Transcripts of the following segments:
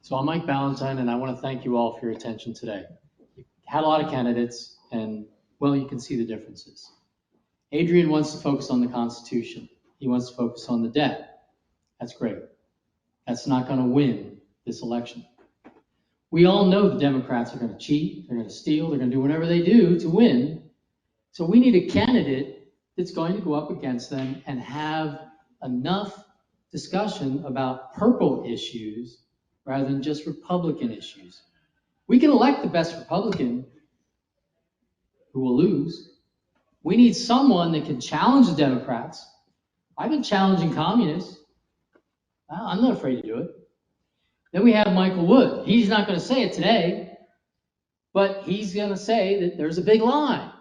So I'm Mike Ballantine, and I want to thank you all for your attention today. You had a lot of candidates, and, well, you can see the differences. Adrian wants to focus on the Constitution. He wants to focus on the debt. That's great. That's not going to win this election. We all know the Democrats are going to cheat, they're going to steal, they're going to do whatever they do to win. So we need a candidate that's going to go up against them and have enough discussion about purple issues rather than just Republican issues. We can elect the best Republican who will lose. We need someone that can challenge the Democrats. I've been challenging communists. I'm not afraid to do it. Then we have Michael Wood. He's not going to say it today, but he's going to say that there's a big lie.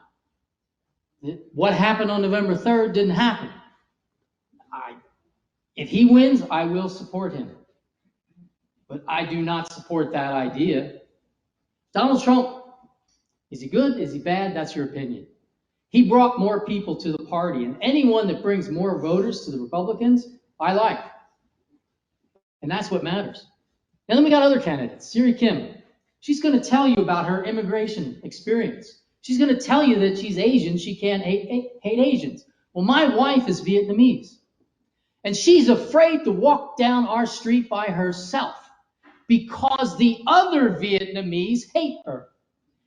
That what happened on November 3rd didn't happen. If he wins, I will support him. But I do not support that idea. Donald Trump, is he good? Is he bad? That's your opinion. He brought more people to the party, and anyone that brings more voters to the Republicans, I like. And that's what matters. And then we got other candidates. Siri Kim. She's going to tell you about her immigration experience. She's going to tell you that she's Asian. She can't hate Asians. Well, my wife is Vietnamese. And she's afraid to walk down our street by herself because the other Vietnamese hate her.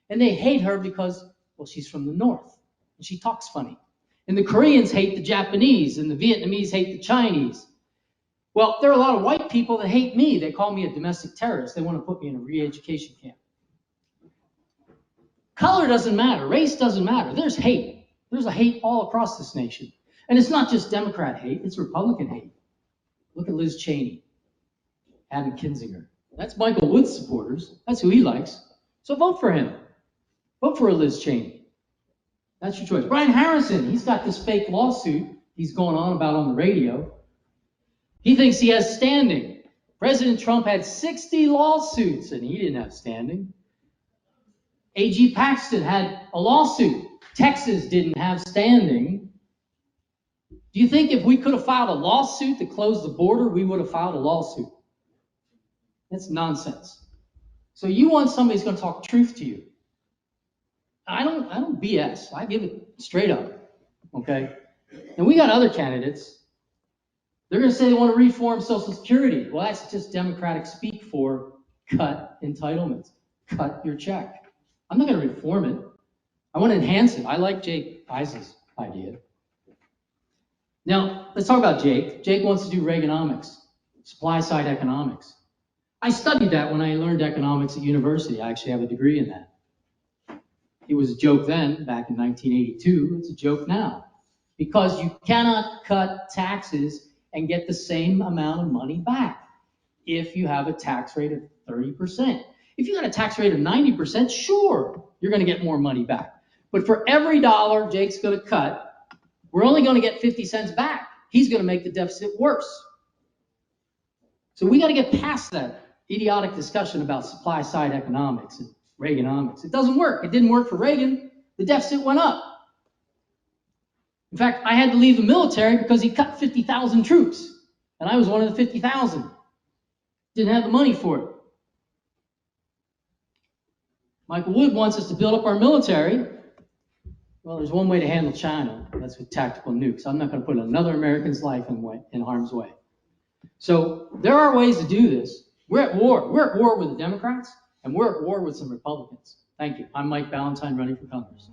And they hate her because, well, she's from the North and she talks funny. And the Koreans hate the Japanese and the Vietnamese hate the Chinese. Well, there are a lot of white people that hate me. They call me a domestic terrorist. They want to put me in a re-education camp. Color doesn't matter. Race doesn't matter. There's hate. There's a hate all across this nation. And it's not just Democrat hate, it's Republican hate. Look at Liz Cheney, Adam Kinzinger. That's Michael Wood's supporters. That's who he likes. So vote for him. Vote for Liz Cheney. That's your choice. Brian Harrison, he's got this fake lawsuit he's going on about on the radio. He thinks he has standing. President Trump had 60 lawsuits and he didn't have standing. A.G. Paxton had a lawsuit. Texas didn't have standing. Do you think if we could have filed a lawsuit to close the border, we would have filed a lawsuit? That's nonsense. So you want somebody who's going to talk truth to you. I don't BS. I give it straight up. Okay? And we got other candidates. They're going to say they want to reform Social Security. Well, that's just Democratic speak for cut entitlements. Cut your check. I'm not going to reform it. I want to enhance it. I like Jake Eis's idea. Now, let's talk about Jake. Jake wants to do Reaganomics, supply-side economics. I studied that when I learned economics at university. I actually have a degree in that. It was a joke then, back in 1982. It's a joke now. Because you cannot cut taxes and get the same amount of money back if you have a tax rate of 30%. If you got a tax rate of 90%, sure, you're going to get more money back. But for every dollar Jake's going to cut, we're only going to get 50 cents back. He's going to make the deficit worse. So we got to get past that idiotic discussion about supply-side economics and Reaganomics. It doesn't work. It didn't work for Reagan. The deficit went up. In fact, I had to leave the military because he cut 50,000 troops, and I was one of the 50,000. Didn't have the money for it. Michael Wood wants us to build up our military. Well, there's one way to handle China. That's with tactical nukes. I'm not going to put another American's life in harm's way. So there are ways to do this. We're at war. We're at war with the Democrats, and we're at war with some Republicans. Thank you. I'm Mike Ballantine, running for Congress.